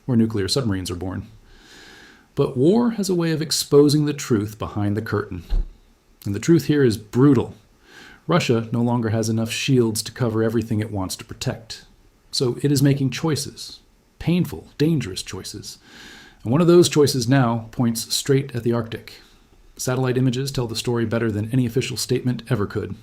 where nuclear submarines are born. But war has a way of exposing the truth behind the curtain. And the truth here is brutal. Russia no longer has enough shields to cover everything it wants to protect. So it is making choices. Painful, dangerous choices. And one of those choices now points straight at the Arctic. Satellite images tell the story better than any official statement ever could.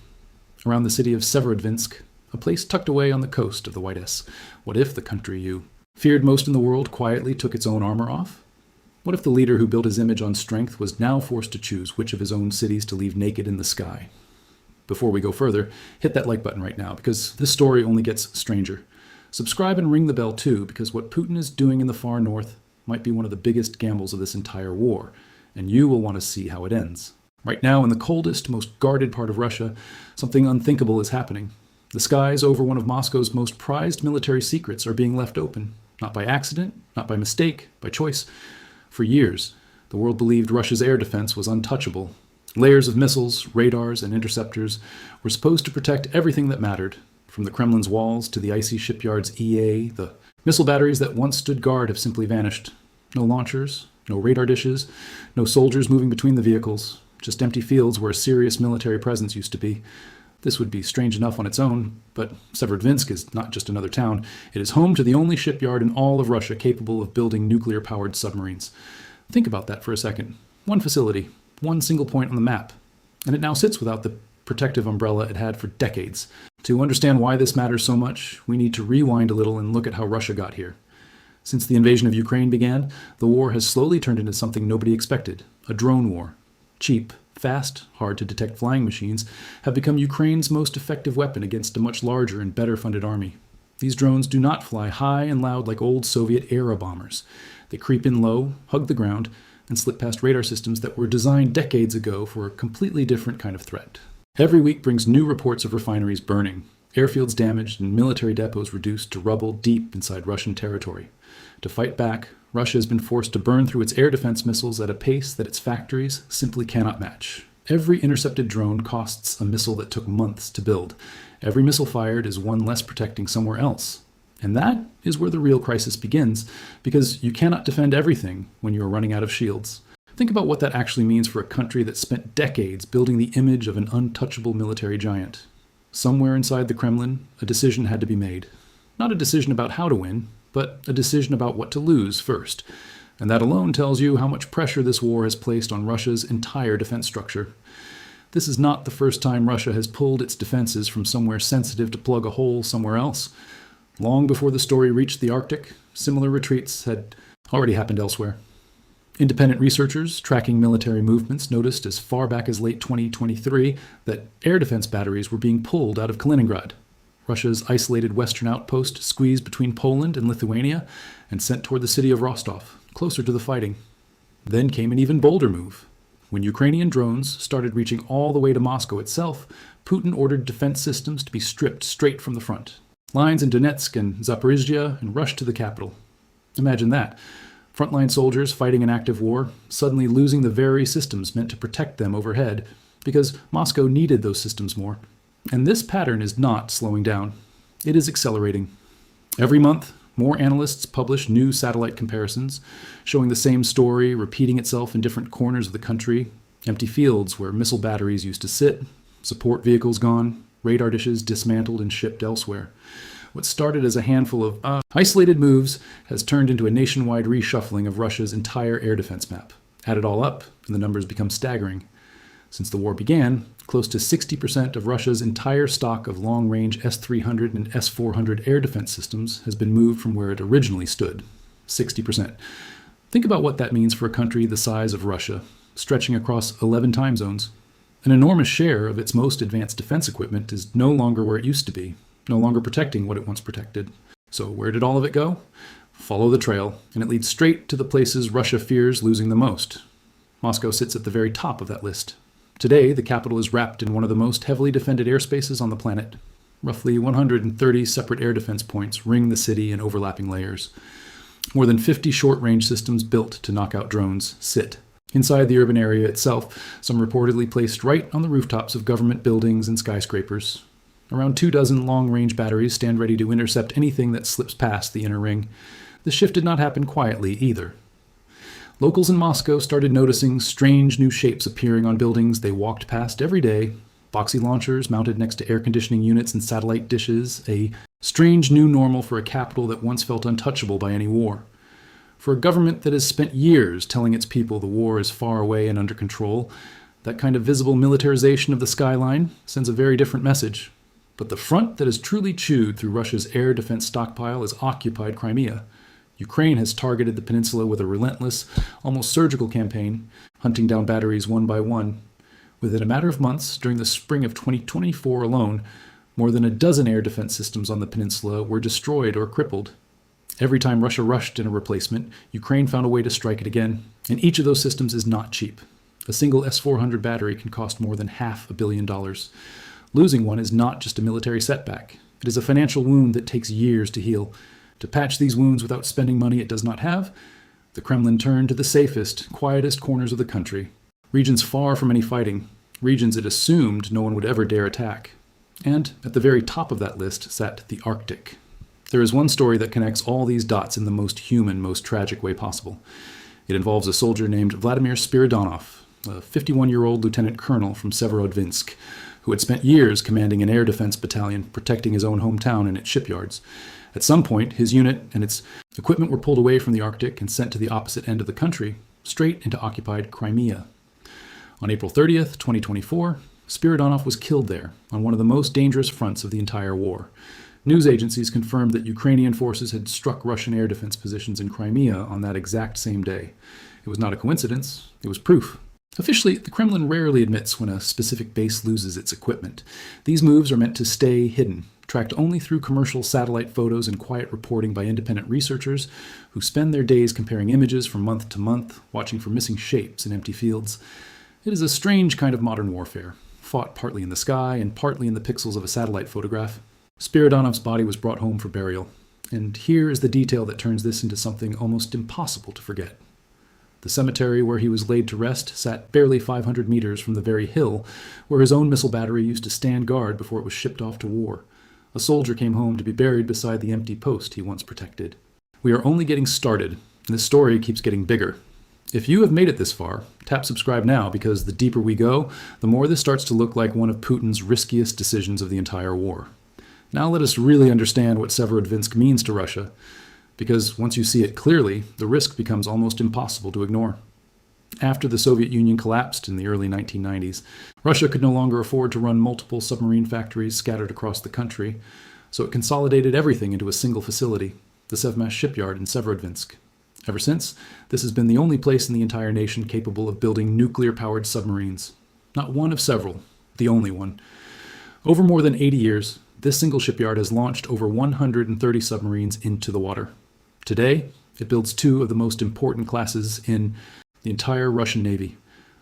Around the city of Severodvinsk, a place tucked away on the coast of the White S, what if the country you feared most in the world quietly took its own armor off? What if the leader who built his image on strength was now forced to choose which of his own cities to leave naked in the sky? Before we go further, hit that like button right now, because this story only gets stranger. Subscribe and ring the bell too, because what Putin is doing in the far north might be one of the biggest gambles of this entire war, and you will want to see how it ends. Right now, in the coldest, most guarded part of Russia, something unthinkable is happening. The skies over one of Moscow's most prized military secrets are being left open, not by accident, not by mistake, by choice. For years, the world believed Russia's air defense was untouchable. Layers of missiles, radars, and interceptors were supposed to protect everything that mattered, from the Kremlin's walls to the icy shipyard's EA. The missile batteries that once stood guard have simply vanished. No launchers, no radar dishes, no soldiers moving between the vehicles, just empty fields where a serious military presence used to be. This would be strange enough on its own, but Severodvinsk is not just another town. It is home to the only shipyard in all of Russia capable of building nuclear-powered submarines. Think about that for a second. One facility, one single point on the map, and it now sits without the protective umbrella it had for decades. To understand why this matters so much, we need to rewind a little and look at how Russia got here. Since the invasion of Ukraine began, the war has slowly turned into something nobody expected, a drone war. Cheap, fast, hard-to-detect flying machines have become Ukraine's most effective weapon against a much larger and better-funded army. These drones do not fly high and loud like old Soviet era bombers. They creep in low, hug the ground, and slip past radar systems that were designed decades ago for a completely different kind of threat. Every week brings new reports of refineries burning, airfields damaged, and military depots reduced to rubble deep inside Russian territory. To fight back, Russia has been forced to burn through its air defense missiles at a pace that its factories simply cannot match. Every intercepted drone costs a missile that took months to build. Every missile fired is one less protecting somewhere else. And that is where the real crisis begins, because you cannot defend everything when you are running out of shields. Think about what that actually means for a country that spent decades building the image of an untouchable military giant. Somewhere inside the Kremlin, a decision had to be made. Not a decision about how to win, but a decision about what to lose first. And that alone tells you how much pressure this war has placed on Russia's entire defense structure. This is not the first time Russia has pulled its defenses from somewhere sensitive to plug a hole somewhere else. Long before the story reached the Arctic, similar retreats had already happened elsewhere. Independent researchers tracking military movements noticed as far back as late 2023 that air defense batteries were being pulled out of Kaliningrad, Russia's isolated western outpost squeezed between Poland and Lithuania, and sent toward the city of Rostov, closer to the fighting. Then came an even bolder move. When Ukrainian drones started reaching all the way to Moscow itself, Putin ordered defense systems to be stripped straight from the front. Lines in Donetsk and Zaporizhia, and rushed to the capital. Imagine that. Frontline soldiers fighting an active war, suddenly losing the very systems meant to protect them overhead, because Moscow needed those systems more. And this pattern is not slowing down. It is accelerating. Every month, more analysts publish new satellite comparisons, showing the same story repeating itself in different corners of the country. Empty fields where missile batteries used to sit, support vehicles gone, radar dishes dismantled and shipped elsewhere. What started as a handful of isolated moves has turned into a nationwide reshuffling of Russia's entire air defense map. Add it all up, and the numbers become staggering. Since the war began, close to 60% of Russia's entire stock of long-range S-300 and S-400 air defense systems has been moved from where it originally stood. 60%. Think about what that means for a country the size of Russia, stretching across 11 time zones. An enormous share of its most advanced defense equipment is no longer where it used to be, no longer protecting what it once protected. So where did all of it go? Follow the trail, and it leads straight to the places Russia fears losing the most. Moscow sits at the very top of that list. Today, the capital is wrapped in one of the most heavily defended airspaces on the planet. Roughly 130 separate air defense points ring the city in overlapping layers. More than 50 short-range systems built to knock out drones sit. Inside the urban area itself, some reportedly placed right on the rooftops of government buildings and skyscrapers. Around 24 long-range batteries stand ready to intercept anything that slips past the inner ring. The shift did not happen quietly either. Locals in Moscow started noticing strange new shapes appearing on buildings they walked past every day. Boxy launchers mounted next to air conditioning units and satellite dishes, a strange new normal for a capital that once felt untouchable by any war. For a government that has spent years telling its people the war is far away and under control, that kind of visible militarization of the skyline sends a very different message. But the front that has truly chewed through Russia's air defense stockpile is occupied Crimea. Ukraine has targeted the peninsula with a relentless, almost surgical campaign, hunting down batteries one by one. Within a matter of months, during the spring of 2024 alone, more than a dozen air defense systems on the peninsula were destroyed or crippled. Every time Russia rushed in a replacement, Ukraine found a way to strike it again. And each of those systems is not cheap. A single S-400 battery can cost more than $500 million. Losing one is not just a military setback. It is a financial wound that takes years to heal. To patch these wounds without spending money it does not have, the Kremlin turned to the safest, quietest corners of the country. Regions far from any fighting. Regions it assumed no one would ever dare attack. And at the very top of that list sat the Arctic. There is one story that connects all these dots in the most human, most tragic way possible. It involves a soldier named Vladimir Spiridonov, a 51-year-old lieutenant colonel from Severodvinsk, who had spent years commanding an air defense battalion protecting his own hometown and its shipyards. At some point, his unit and its equipment were pulled away from the Arctic and sent to the opposite end of the country, straight into occupied Crimea. On April 30th, 2024, Spiridonov was killed there, on one of the most dangerous fronts of the entire war. News agencies confirmed that Ukrainian forces had struck Russian air defense positions in Crimea on that exact same day. It was not a coincidence, it was proof. Officially, the Kremlin rarely admits when a specific base loses its equipment. These moves are meant to stay hidden, tracked only through commercial satellite photos and quiet reporting by independent researchers who spend their days comparing images from month to month, watching for missing shapes in empty fields. It is a strange kind of modern warfare, fought partly in the sky and partly in the pixels of a satellite photograph. Spiridonov's body was brought home for burial, and here is the detail that turns this into something almost impossible to forget. The cemetery where he was laid to rest sat barely 500 meters from the very hill where his own missile battery used to stand guard before it was shipped off to war. A soldier came home to be buried beside the empty post he once protected. We are only getting started, and this story keeps getting bigger. If you have made it this far, tap subscribe now, because the deeper we go, the more this starts to look like one of Putin's riskiest decisions of the entire war. Now let us really understand what Severodvinsk means to Russia, because once you see it clearly, the risk becomes almost impossible to ignore. After the Soviet Union collapsed in the early 1990s, Russia could no longer afford to run multiple submarine factories scattered across the country, so it consolidated everything into a single facility, the Sevmast shipyard in Severodvinsk. Ever since, this has been the only place in the entire nation capable of building nuclear-powered submarines. Not one of several, the only one. Over more than 80 years, this single shipyard has launched over 130 submarines into the water. Today, it builds two of the most important classes in the entire Russian Navy.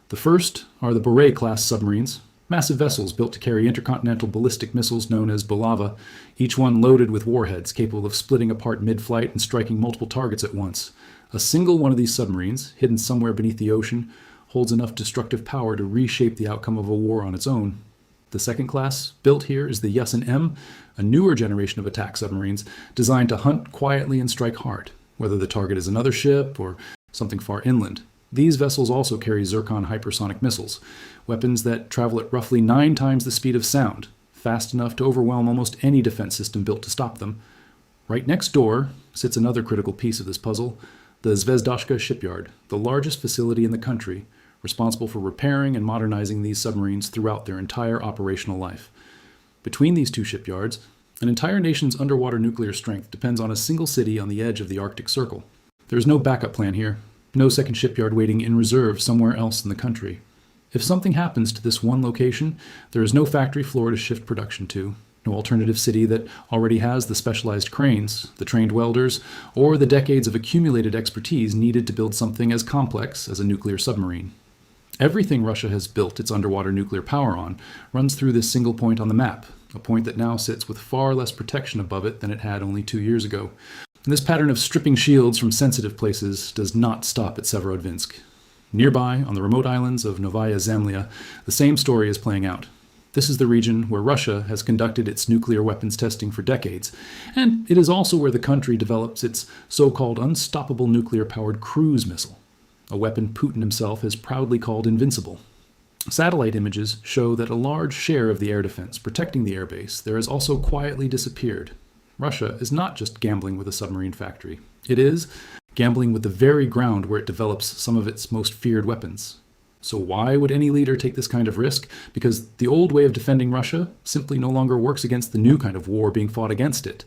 The first are the Boret-class submarines, massive vessels built to carry intercontinental ballistic missiles known as Bulava, each one loaded with warheads capable of splitting apart mid-flight and striking multiple targets at once. A single one of these submarines, hidden somewhere beneath the ocean, holds enough destructive power to reshape the outcome of a war on its own. The second class, built here, is the Yasin-M, a newer generation of attack submarines designed to hunt quietly and strike hard, whether the target is another ship or something far inland. These vessels also carry Zircon hypersonic missiles, weapons that travel at roughly 9 times the speed of sound, fast enough to overwhelm almost any defense system built to stop them. Right next door sits another critical piece of this puzzle, the Zvezdochka shipyard, the largest facility in the country, responsible for repairing and modernizing these submarines throughout their entire operational life. Between these two shipyards, an entire nation's underwater nuclear strength depends on a single city on the edge of the Arctic Circle. There is no backup plan here, no second shipyard waiting in reserve somewhere else in the country. If something happens to this one location, there is no factory floor to shift production to, no alternative city that already has the specialized cranes, the trained welders, or the decades of accumulated expertise needed to build something as complex as a nuclear submarine. Everything Russia has built its underwater nuclear power on runs through this single point on the map, a point that now sits with far less protection above it than it had only 2 years ago. And this pattern of stripping shields from sensitive places does not stop at Severodvinsk. Nearby, on the remote islands of Novaya Zemlya, the same story is playing out. This is the region where Russia has conducted its nuclear weapons testing for decades, and it is also where the country develops its so-called unstoppable nuclear-powered cruise missile, a weapon Putin himself has proudly called invincible. Satellite images show that a large share of the air defense protecting the airbase there has also quietly disappeared. Russia is not just gambling with a submarine factory. It is gambling with the very ground where it develops some of its most feared weapons. So why would any leader take this kind of risk? Because the old way of defending Russia simply no longer works against the new kind of war being fought against it.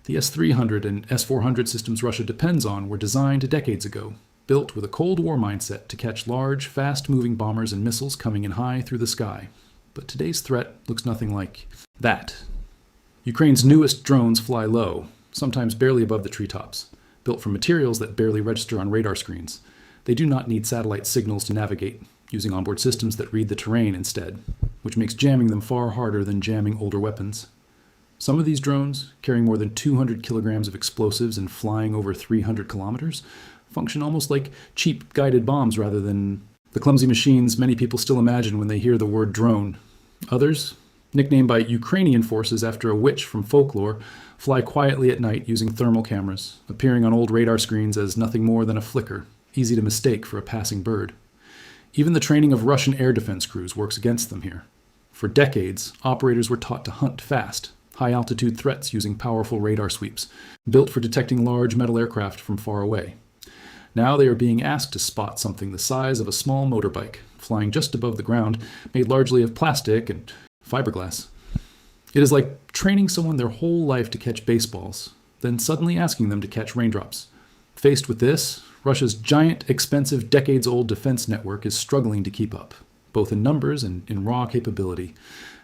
The S-300 and S-400 systems Russia depends on were designed decades ago, built with a Cold War mindset to catch large, fast-moving bombers and missiles coming in high through the sky. But today's threat looks nothing like that. Ukraine's newest drones fly low, sometimes barely above the treetops, built from materials that barely register on radar screens. They do not need satellite signals to navigate, using onboard systems that read the terrain instead, which makes jamming them far harder than jamming older weapons. Some of these drones, carrying more than 200 kilograms of explosives and flying over 300 kilometers, function almost like cheap guided bombs rather than the clumsy machines many people still imagine when they hear the word drone. Others, nicknamed by Ukrainian forces after a witch from folklore, fly quietly at night using thermal cameras, appearing on old radar screens as nothing more than a flicker, easy to mistake for a passing bird. Even the training of Russian air defense crews works against them here. For decades, operators were taught to hunt fast, high-altitude threats using powerful radar sweeps, built for detecting large metal aircraft from far away. Now they are being asked to spot something the size of a small motorbike, flying just above the ground, made largely of plastic and fiberglass. It is like training someone their whole life to catch baseballs, then suddenly asking them to catch raindrops. Faced with this, Russia's giant, expensive, decades-old defense network is struggling to keep up, both in numbers and in raw capability.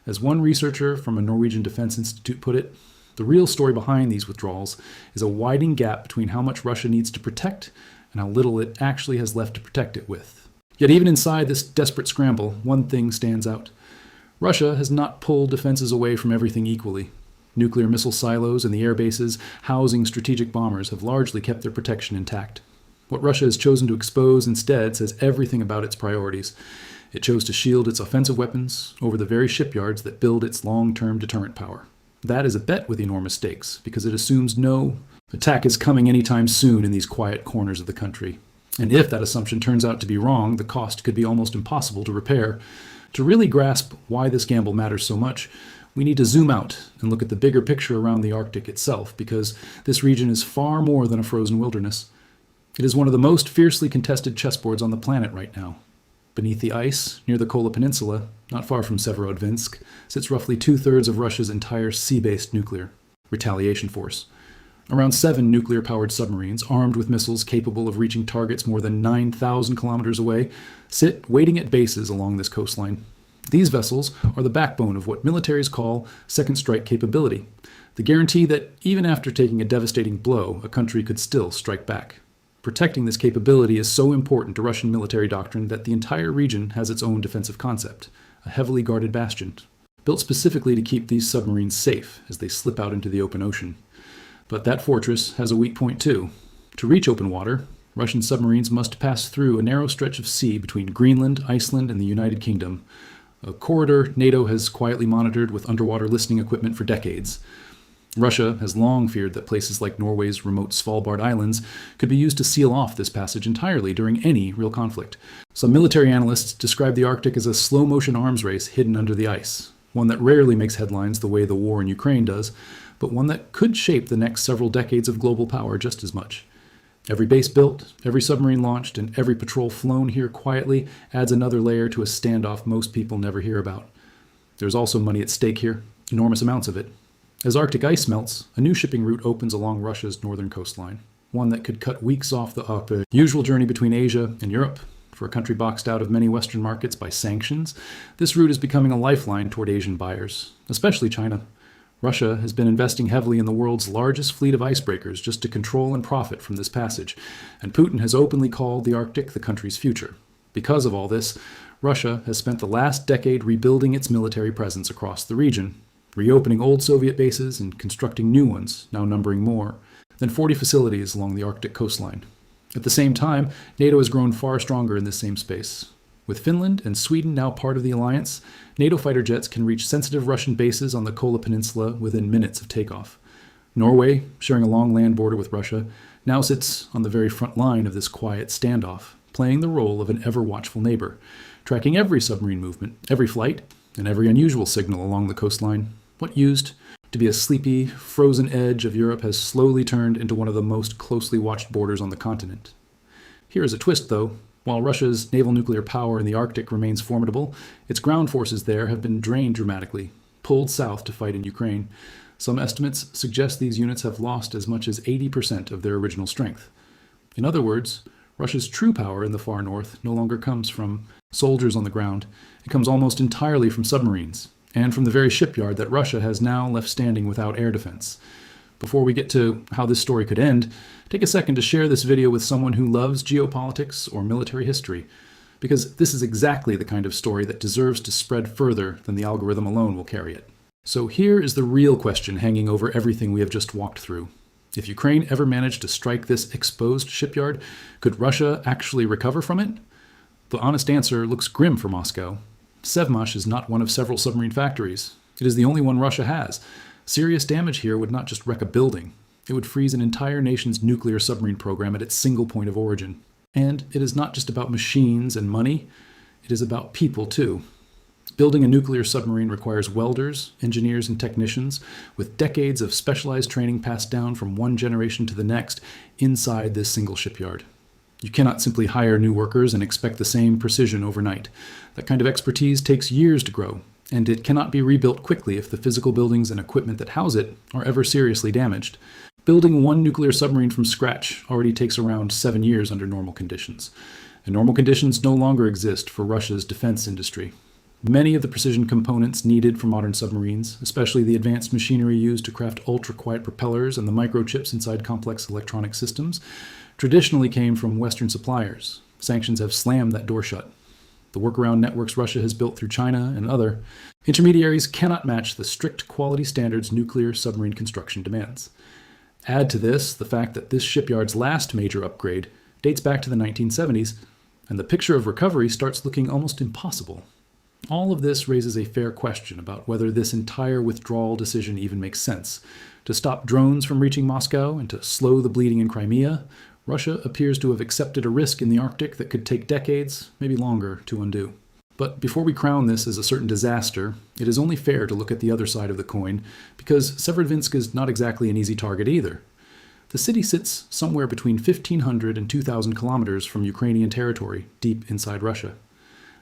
As one researcher from a Norwegian Defense Institute put it, the real story behind these withdrawals is a widening gap between how much Russia needs to protect and how little it actually has left to protect it with. Yet even inside this desperate scramble, one thing stands out. Russia has not pulled defenses away from everything equally. Nuclear missile silos and the air bases housing strategic bombers have largely kept their protection intact. What Russia has chosen to expose instead says everything about its priorities. It chose to shield its offensive weapons over the very shipyards that build its long-term deterrent power. That is a bet with enormous stakes, because it assumes no attack is coming anytime soon in these quiet corners of the country. And if that assumption turns out to be wrong, the cost could be almost impossible to repair. To really grasp why this gamble matters so much, we need to zoom out and look at the bigger picture around the Arctic itself, because this region is far more than a frozen wilderness. It is one of the most fiercely contested chessboards on the planet right now. Beneath the ice, near the Kola Peninsula, not far from Severodvinsk, sits roughly 2/3 of Russia's entire sea-based nuclear retaliation force. Around 7 nuclear-powered submarines, armed with missiles capable of reaching targets more than 9,000 kilometers away, sit waiting at bases along this coastline. These vessels are the backbone of what militaries call second strike capability, the guarantee that even after taking a devastating blow, a country could still strike back. Protecting this capability is so important to Russian military doctrine that the entire region has its own defensive concept, a heavily guarded bastion, built specifically to keep these submarines safe as they slip out into the open ocean. But that fortress has a weak point too. To reach open water, Russian submarines must pass through a narrow stretch of sea between Greenland, Iceland, and the United Kingdom, a corridor NATO has quietly monitored with underwater listening equipment for decades. Russia has long feared that places like Norway's remote Svalbard Islands could be used to seal off this passage entirely during any real conflict. Some military analysts describe the Arctic as a slow-motion arms race hidden under the ice, one that rarely makes headlines the way the war in Ukraine does, but one that could shape the next several decades of global power just as much. Every base built, every submarine launched, and every patrol flown here quietly adds another layer to a standoff most people never hear about. There's also money at stake here, enormous amounts of it. As Arctic ice melts, a new shipping route opens along Russia's northern coastline, one that could cut weeks off the usual journey between Asia and Europe. For a country boxed out of many Western markets by sanctions, this route is becoming a lifeline toward Asian buyers, especially China. Russia has been investing heavily in the world's largest fleet of icebreakers just to control and profit from this passage, and Putin has openly called the Arctic the country's future. Because of all this, Russia has spent the last decade rebuilding its military presence across the region, reopening old Soviet bases and constructing new ones, now numbering more than 40 facilities along the Arctic coastline. At the same time, NATO has grown far stronger in this same space. With Finland and Sweden now part of the alliance, NATO fighter jets can reach sensitive Russian bases on the Kola Peninsula within minutes of takeoff. Norway, sharing a long land border with Russia, now sits on the very front line of this quiet standoff, playing the role of an ever-watchful neighbor, tracking every submarine movement, every flight, and every unusual signal along the coastline. What used to be a sleepy, frozen edge of Europe has slowly turned into one of the most closely watched borders on the continent. Here is a twist, though. While Russia's naval nuclear power in the Arctic remains formidable, its ground forces there have been drained dramatically, pulled south to fight in Ukraine. Some estimates suggest these units have lost as much as 80% of their original strength. In other words, Russia's true power in the far north no longer comes from soldiers on the ground. It comes almost entirely from submarines, and from the very shipyard that Russia has now left standing without air defense. Before we get to how this story could end, take a second to share this video with someone who loves geopolitics or military history, because this is exactly the kind of story that deserves to spread further than the algorithm alone will carry it. So here is the real question hanging over everything we have just walked through. If Ukraine ever managed to strike this exposed shipyard, could Russia actually recover from it? The honest answer looks grim for Moscow. Sevmash is not one of several submarine factories. It is the only one Russia has. Serious damage here would not just wreck a building. It would freeze an entire nation's nuclear submarine program at its single point of origin. And it is not just about machines and money. It is about people, too. Building a nuclear submarine requires welders, engineers, and technicians with decades of specialized training passed down from one generation to the next inside this single shipyard. You cannot simply hire new workers and expect the same precision overnight. That kind of expertise takes years to grow, and it cannot be rebuilt quickly if the physical buildings and equipment that house it are ever seriously damaged. Building one nuclear submarine from scratch already takes around 7 years under normal conditions. And normal conditions no longer exist for Russia's defense industry. Many of the precision components needed for modern submarines, especially the advanced machinery used to craft ultra-quiet propellers and the microchips inside complex electronic systems, traditionally came from Western suppliers. Sanctions have slammed that door shut. The workaround networks Russia has built through China and other intermediaries cannot match the strict quality standards nuclear submarine construction demands. Add to this the fact that this shipyard's last major upgrade dates back to the 1970s, and the picture of recovery starts looking almost impossible. All of this raises a fair question about whether this entire withdrawal decision even makes sense. To stop drones from reaching Moscow and to slow the bleeding in Crimea, Russia appears to have accepted a risk in the Arctic that could take decades, maybe longer, to undo. But before we crown this as a certain disaster, it is only fair to look at the other side of the coin, because Severodvinsk is not exactly an easy target either. The city sits somewhere between 1,500 and 2,000 kilometers from Ukrainian territory, deep inside Russia.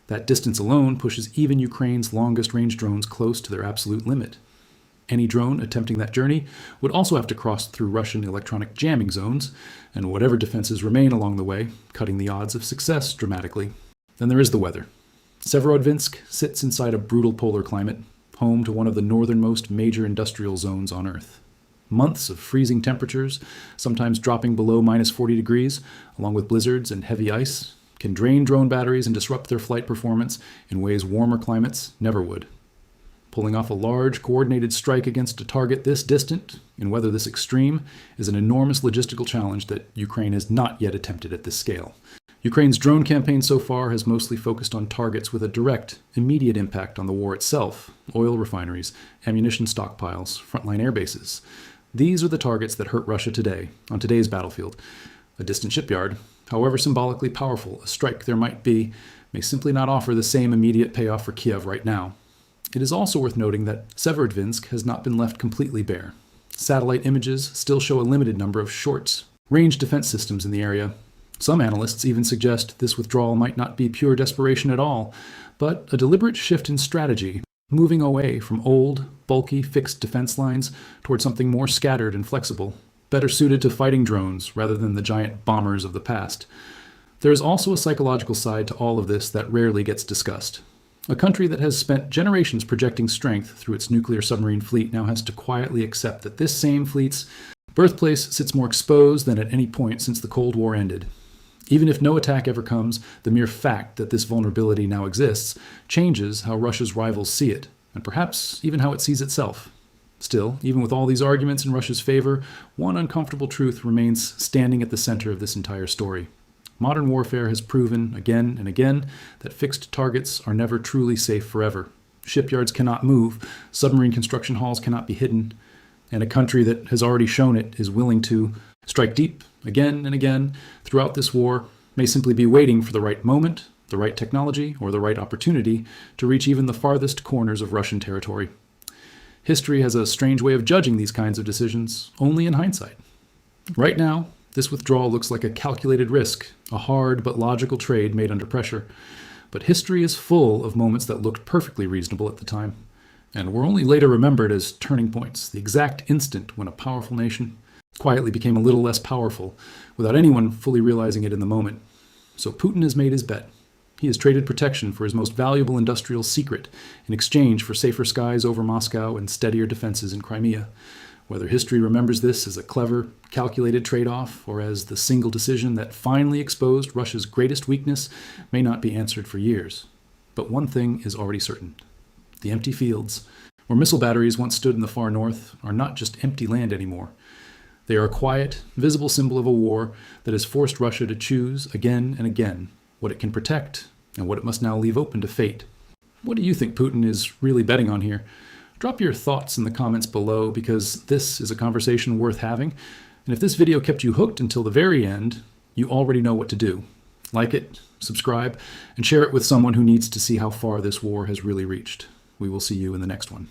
That distance alone pushes even Ukraine's longest-range drones close to their absolute limit. Any drone attempting that journey would also have to cross through Russian electronic jamming zones, and whatever defenses remain along the way, cutting the odds of success dramatically. Then there is the weather. Severodvinsk sits inside a brutal polar climate, home to one of the northernmost major industrial zones on Earth. Months of freezing temperatures, sometimes dropping below minus 40 degrees, along with blizzards and heavy ice, can drain drone batteries and disrupt their flight performance in ways warmer climates never would. Pulling off a large, coordinated strike against a target this distant, in weather this extreme, is an enormous logistical challenge that Ukraine has not yet attempted at this scale. Ukraine's drone campaign so far has mostly focused on targets with a direct, immediate impact on the war itself: oil refineries, ammunition stockpiles, frontline air bases. These are the targets that hurt Russia today, on today's battlefield. A distant shipyard, however symbolically powerful a strike there might be, may simply not offer the same immediate payoff for Kiev right now. It is also worth noting that Severodvinsk has not been left completely bare. Satellite images still show a limited number of short-range defense systems in the area. Some analysts even suggest this withdrawal might not be pure desperation at all, but a deliberate shift in strategy, moving away from old, bulky, fixed defense lines toward something more scattered and flexible, better suited to fighting drones rather than the giant bombers of the past. There is also a psychological side to all of this that rarely gets discussed. A country that has spent generations projecting strength through its nuclear submarine fleet now has to quietly accept that this same fleet's birthplace sits more exposed than at any point since the Cold War ended. Even if no attack ever comes, the mere fact that this vulnerability now exists changes how Russia's rivals see it, and perhaps even how it sees itself. Still, even with all these arguments in Russia's favor, one uncomfortable truth remains standing at the center of this entire story. Modern warfare has proven again and again that fixed targets are never truly safe forever. Shipyards cannot move, submarine construction halls cannot be hidden, and a country that has already shown it is willing to strike deep again and again throughout this war may simply be waiting for the right moment, the right technology, or the right opportunity to reach even the farthest corners of Russian territory. History has a strange way of judging these kinds of decisions, only in hindsight. Right now, this withdrawal looks like a calculated risk, a hard but logical trade made under pressure. But history is full of moments that looked perfectly reasonable at the time, and were only later remembered as turning points, the exact instant when a powerful nation quietly became a little less powerful, without anyone fully realizing it in the moment. So Putin has made his bet. He has traded protection for his most valuable industrial secret in exchange for safer skies over Moscow and steadier defenses in Crimea. Whether history remembers this as a clever, calculated trade-off or as the single decision that finally exposed Russia's greatest weakness may not be answered for years. But one thing is already certain. The empty fields, where missile batteries once stood in the far north, are not just empty land anymore. They are a quiet, visible symbol of a war that has forced Russia to choose again and again what it can protect and what it must now leave open to fate. What do you think Putin is really betting on here? Drop your thoughts in the comments below, because this is a conversation worth having. And if this video kept you hooked until the very end, you already know what to do. Like it, subscribe, and share it with someone who needs to see how far this war has really reached. We will see you in the next one.